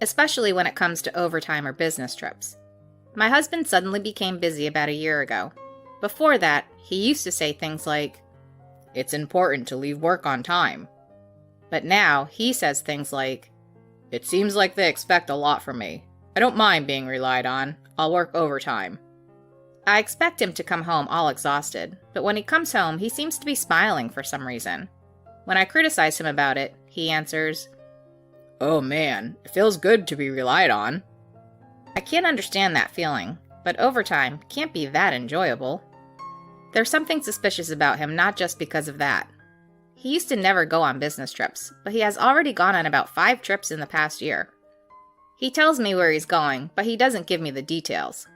especially when it comes to overtime or business trips. My husband suddenly became busy about a year ago. Before that, he used to say things like, "It's important to leave work on time." But now, he says things like, "It seems like they expect a lot from me. I don't mind being relied on. I'll work overtime." I expect him to come home all exhausted, but when he comes home, he seems to be smiling for some reason. When I criticize him about it, he answers, "Oh man, it feels good to be relied on." I can't understand that feeling, but overtime can't be that enjoyable. There's something suspicious about him, not just because of that. He used to never go on business trips, but he has already gone on about 5 trips in the past year. He tells me where he's going, but he doesn't give me the details.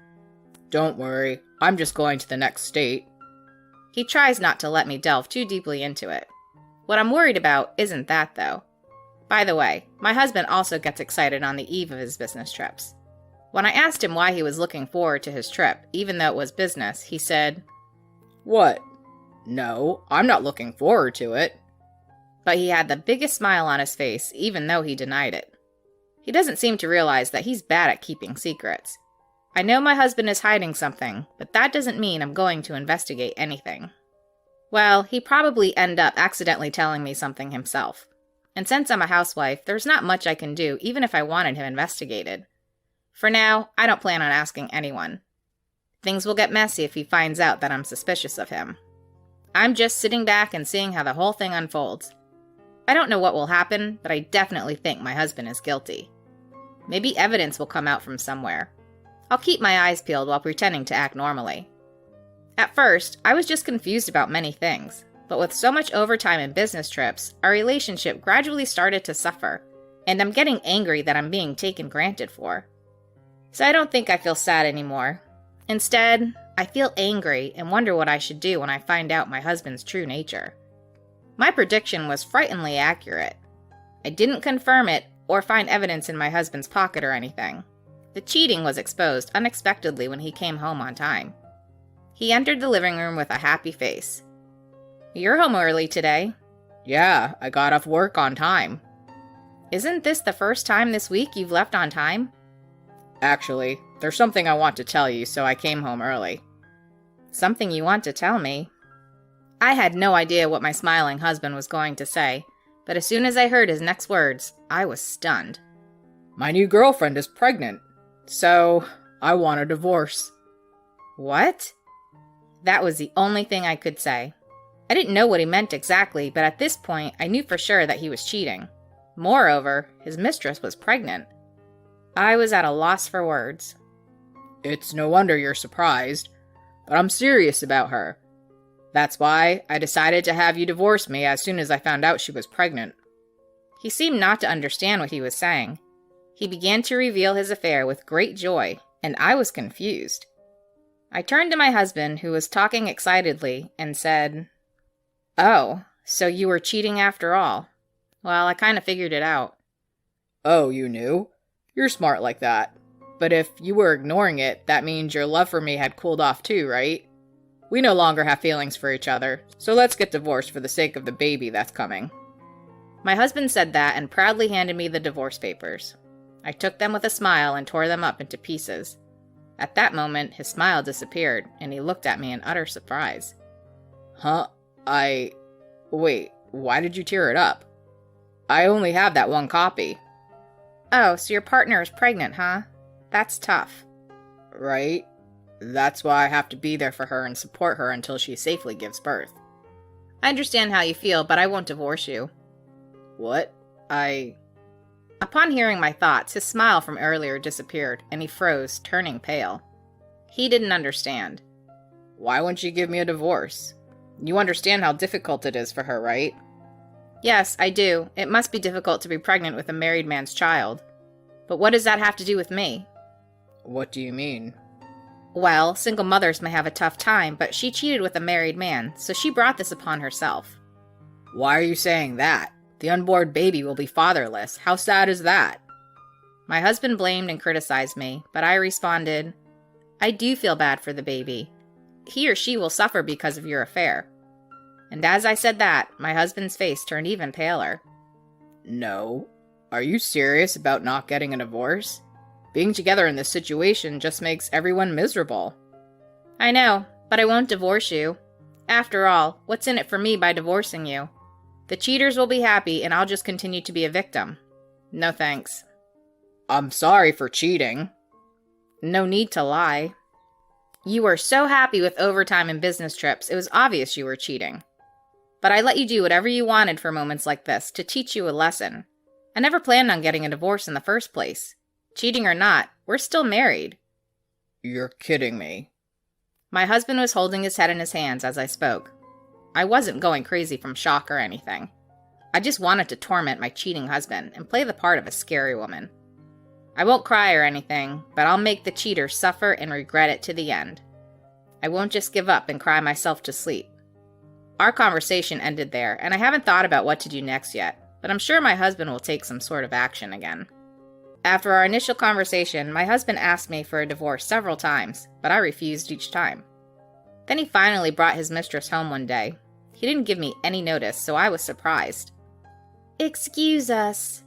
"Don't worry, I'm just going to the next state." He tries not to let me delve too deeply into it. What I'm worried about isn't that, though. By the way, my husband also gets excited on the eve of his business trips. When I asked him why he was looking forward to his trip, even though it was business, he said, "What? No, I'm not looking forward to it." But he had the biggest smile on his face, even though he denied it. He doesn't seem to realize that he's bad at keeping secrets. I know my husband is hiding something, but that doesn't mean I'm going to investigate anything. Well, he'd probably end up accidentally telling me something himself. And since I'm a housewife, there's not much I can do even if I wanted him investigated. For now, I don't plan on asking anyone. Things will get messy if he finds out that I'm suspicious of him. I'm just sitting back and seeing how the whole thing unfolds. I don't know what will happen, but I definitely think my husband is guilty. Maybe evidence will come out from somewhere. I'll keep my eyes peeled while pretending to act normally. At first, I was just confused about many things, but with so much overtime and business trips, our relationship gradually started to suffer, and I'm getting angry that I'm being taken granted for. So I don't think I feel sad anymore. Instead, I feel angry and wonder what I should do when I find out my husband's true nature. My prediction was frighteningly accurate. I didn't confirm it or find evidence in my husband's pocket or anything. The cheating was exposed unexpectedly when he came home on time. He entered the living room with a happy face. "You're home early today." "Yeah, I got off work on time." "Isn't this the first time this week you've left on time?" "Actually, there's something I want to tell you, so I came home early." "Something you want to tell me?" I had no idea what my smiling husband was going to say, but as soon as I heard his next words, I was stunned. "My new girlfriend is pregnant, so I want a divorce." What? That was the only thing I could say. I didn't know what he meant exactly, but at this point, I knew for sure that he was cheating. Moreover, his mistress was pregnant. I was at a loss for words. "It's no wonder you're surprised, but I'm serious about her. That's why I decided to have you divorce me as soon as I found out she was pregnant." He seemed not to understand what he was saying. He began to reveal his affair with great joy, and I was confused. I turned to my husband, who was talking excitedly, and said, "Oh, so you were cheating after all. Well, I kind of figured it out." "Oh, you knew? You're smart like that. But if you were ignoring it, that means your love for me had cooled off too, right? We no longer have feelings for each other, so let's get divorced for the sake of the baby that's coming." My husband said that and proudly handed me the divorce papers. I took them with a smile and tore them up into pieces. At that moment, his smile disappeared, and he looked at me in utter surprise. "Huh? Wait, why did you tear it up? I only have that one copy." "Oh, so your partner is pregnant, huh? That's tough." "Right? That's why I have to be there for her and support her until she safely gives birth." "I understand how you feel, but I won't divorce you." "What? Upon hearing my thoughts, his smile from earlier disappeared, and he froze, turning pale. He didn't understand. "Why won't you give me a divorce? You understand how difficult it is for her, right?" "Yes, I do. It must be difficult to be pregnant with a married man's child. But what does that have to do with me?" "What do you mean?" "Well, single mothers may have a tough time, but she cheated with a married man, so she brought this upon herself." "Why are you saying that? The unborn baby will be fatherless. How sad is that?" My husband blamed and criticized me, but I responded, "I do feel bad for the baby. He or she will suffer because of your affair." And as I said that, my husband's face turned even paler. "No, Are you serious about not getting a divorce? Being together in this situation just makes everyone miserable. I know, but I won't divorce you. After all, what's in it for me by divorcing you? The cheaters will be happy and I'll just continue to be a victim. No thanks. I'm sorry for cheating. No need to lie. You were so happy with overtime and business trips, it was obvious you were cheating. But I let you do whatever you wanted for moments like this to teach you a lesson. I never planned on getting a divorce in the first place. Cheating or not, we're still married. You're kidding me. My husband was holding his head in his hands as I spoke. I wasn't going crazy from shock or anything. I just wanted to torment my cheating husband and play the part of a scary woman. I won't cry or anything, but I'll make the cheater suffer and regret it to the end. I won't just give up and cry myself to sleep. Our conversation ended there, and I haven't thought about what to do next yet, but I'm sure my husband will take some sort of action again. After our initial conversation, my husband asked me for a divorce several times, but I refused each time. Then he finally brought his mistress home one day. He didn't give me any notice, so I was surprised. Excuse us.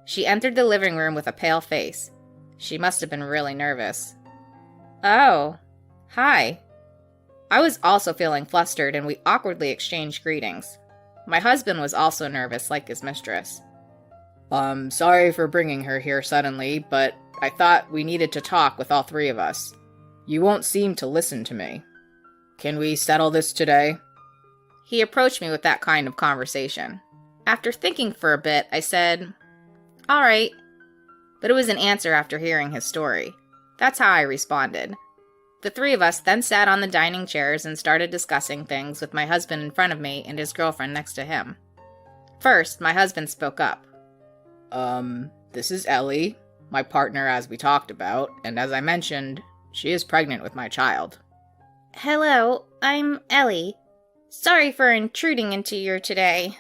She entered the living room with a pale face. She must have been really nervous. Oh, hi. I was also feeling flustered, and we awkwardly exchanged greetings. My husband was also nervous, like his mistress. Sorry for bringing her here suddenly, but I thought we needed to talk with all three of us. You won't seem to listen to me. Can we settle this today? He approached me with that kind of conversation. After thinking for a bit, I said, all right. But it was an answer after hearing his story. That's how I responded. The three of us then sat on the dining chairs and started discussing things with my husband in front of me and his girlfriend next to him. First, my husband spoke up. This is Ellie, my partner as we talked about, and as I mentioned, she is pregnant with my child. Hello, I'm Ellie. Sorry for intruding into your today.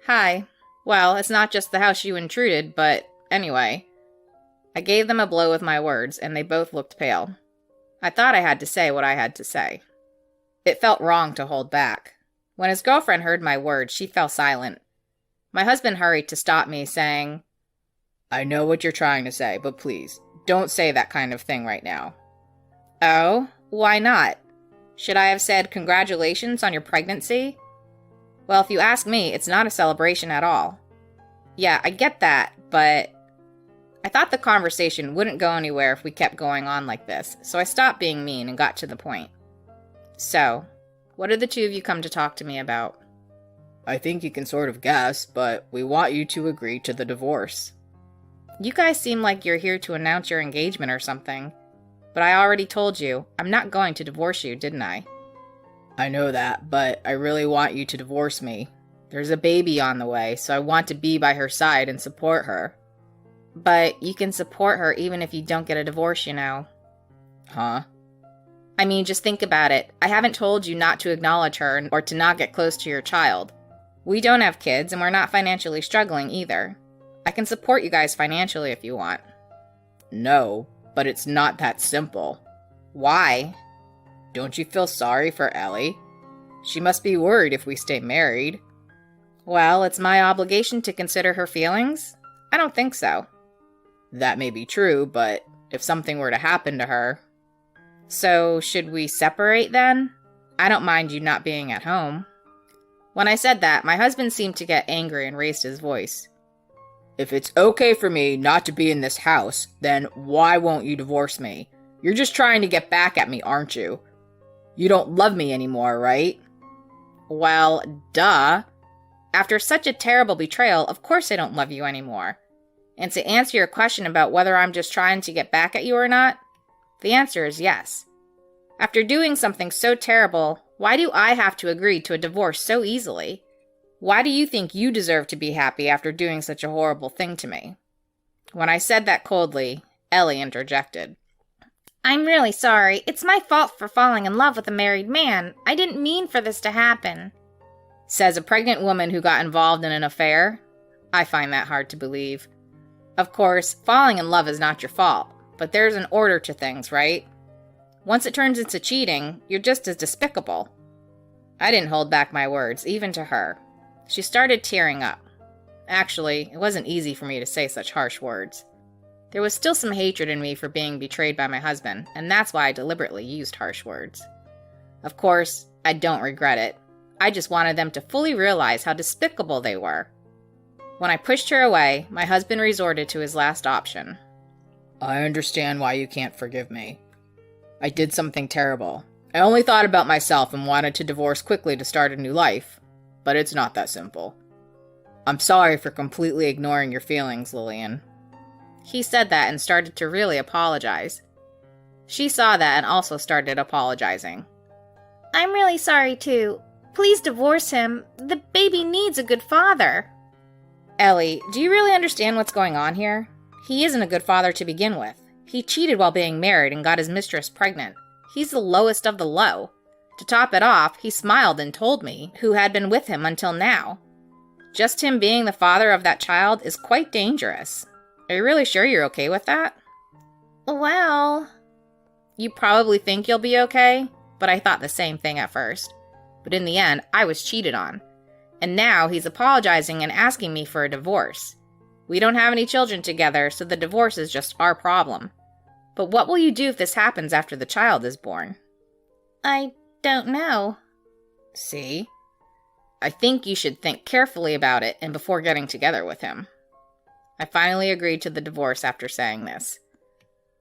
Hi. Well, it's not just the house you intruded, but anyway. I gave them a blow with my words, and they both looked pale. I thought I had to say what I had to say. It felt wrong to hold back. When his girlfriend heard my words, she fell silent. My husband hurried to stop me, saying, I know what you're trying to say, but please, don't say that kind of thing right now. Oh? Why not? Should I have said congratulations on your pregnancy? Well, if you ask me, it's not a celebration at all. Yeah, I get that, but I thought the conversation wouldn't go anywhere if we kept going on like this, so I stopped being mean and got to the point. So, what did the two of you come to talk to me about? I think you can sort of guess, but we want you to agree to the divorce. You guys seem like you're here to announce your engagement or something. But I already told you, I'm not going to divorce you, didn't I? I know that, but I really want you to divorce me. There's a baby on the way, so I want to be by her side and support her. But you can support her even if you don't get a divorce, you know. Huh? I mean, just think about it. I haven't told you not to acknowledge her or to not get close to your child. We don't have kids, and we're not financially struggling either. I can support you guys financially if you want. No, but it's not that simple. Why? Don't you feel sorry for Ellie? She must be worried if we stay married. Well, it's my obligation to consider her feelings? I don't think so. That may be true, but if something were to happen to her... So, should we separate then? I don't mind you not being at home. When I said that, my husband seemed to get angry and raised his voice. If it's okay for me not to be in this house, then why won't you divorce me? You're just trying to get back at me, aren't you? You don't love me anymore, right? Well, duh. After such a terrible betrayal, of course I don't love you anymore. And to answer your question about whether I'm just trying to get back at you or not, the answer is yes. After doing something so terrible, why do I have to agree to a divorce so easily? Why do you think you deserve to be happy after doing such a horrible thing to me? When I said that coldly, Ellie interjected. I'm really sorry. It's my fault for falling in love with a married man. I didn't mean for this to happen. Says a pregnant woman who got involved in an affair. I find that hard to believe. Of course, falling in love is not your fault, but there's an order to things, right? Once it turns into cheating, you're just as despicable. I didn't hold back my words, even to her. She started tearing up. Actually, it wasn't easy for me to say such harsh words. There was still some hatred in me for being betrayed by my husband, and that's why I deliberately used harsh words. Of course, I don't regret it. I just wanted them to fully realize how despicable they were. When I pushed her away, my husband resorted to his last option. I understand why you can't forgive me. I did something terrible. I only thought about myself and wanted to divorce quickly to start a new life. But it's not that simple. I'm sorry for completely ignoring your feelings, Lillian. He said that and started to really apologize. She saw that and also started apologizing. I'm really sorry too. Please divorce him. The baby needs a good father. Ellie, do you really understand what's going on here? He isn't a good father to begin with. He cheated while being married and got his mistress pregnant. He's the lowest of the low. To top it off, he smiled and told me who had been with him until now. Just him being the father of that child is quite dangerous. Are you really sure you're okay with that? Well... You probably think you'll be okay, but I thought the same thing at first. But in the end, I was cheated on. And now he's apologizing and asking me for a divorce. We don't have any children together, so the divorce is just our problem. But what will you do if this happens after the child is born? I don't know. See? I think you should think carefully about it and before getting together with him. I finally agreed to the divorce after saying this.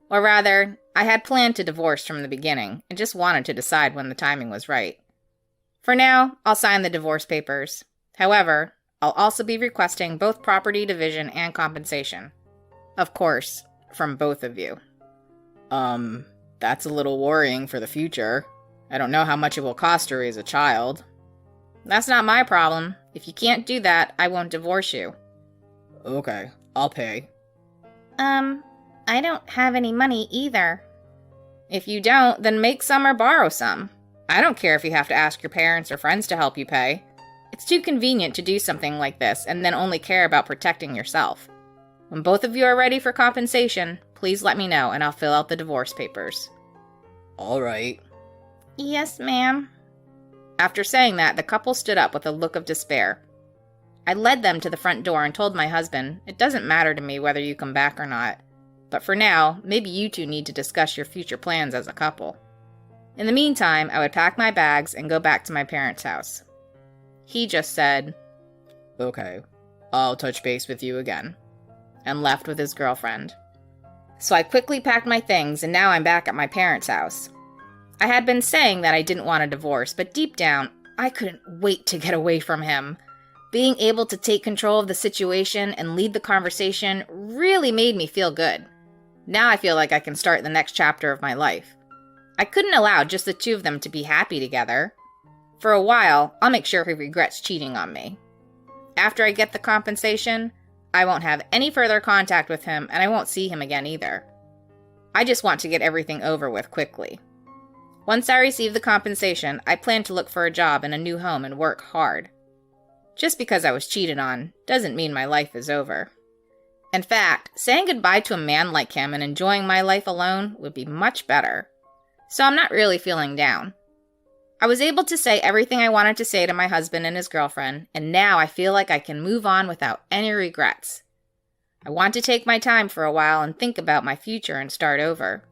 Or rather, I had planned to divorce from the beginning and just wanted to decide when the timing was right. For now, I'll sign the divorce papers. However, I'll also be requesting both property division and compensation. Of course, from both of you. That's a little worrying for the future. I don't know how much it will cost to raise a child. That's not my problem. If you can't do that, I won't divorce you. Okay, I'll pay. I don't have any money either. If you don't, then make some or borrow some. I don't care if you have to ask your parents or friends to help you pay. It's too convenient to do something like this and then only care about protecting yourself. When both of you are ready for compensation, please let me know and I'll fill out the divorce papers. All right. Yes, ma'am. After saying that, the couple stood up with a look of despair. I led them to the front door and told my husband, it doesn't matter to me whether you come back or not. But for now, maybe you two need to discuss your future plans as a couple. In the meantime, I would pack my bags and go back to my parents' house. He just said, okay, I'll touch base with you again, and left with his girlfriend. So I quickly packed my things and now I'm back at my parents' house. I had been saying that I didn't want a divorce, but deep down, I couldn't wait to get away from him. Being able to take control of the situation and lead the conversation really made me feel good. Now I feel like I can start the next chapter of my life. I couldn't allow just the two of them to be happy together. For a while, I'll make sure he regrets cheating on me. After I get the compensation, I won't have any further contact with him and I won't see him again either. I just want to get everything over with quickly. Once I receive the compensation, I plan to look for a job in a new home and work hard. Just because I was cheated on doesn't mean my life is over. In fact, saying goodbye to a man like him and enjoying my life alone would be much better. So I'm not really feeling down. I was able to say everything I wanted to say to my husband and his girlfriend, and now I feel like I can move on without any regrets. I want to take my time for a while and think about my future and start over.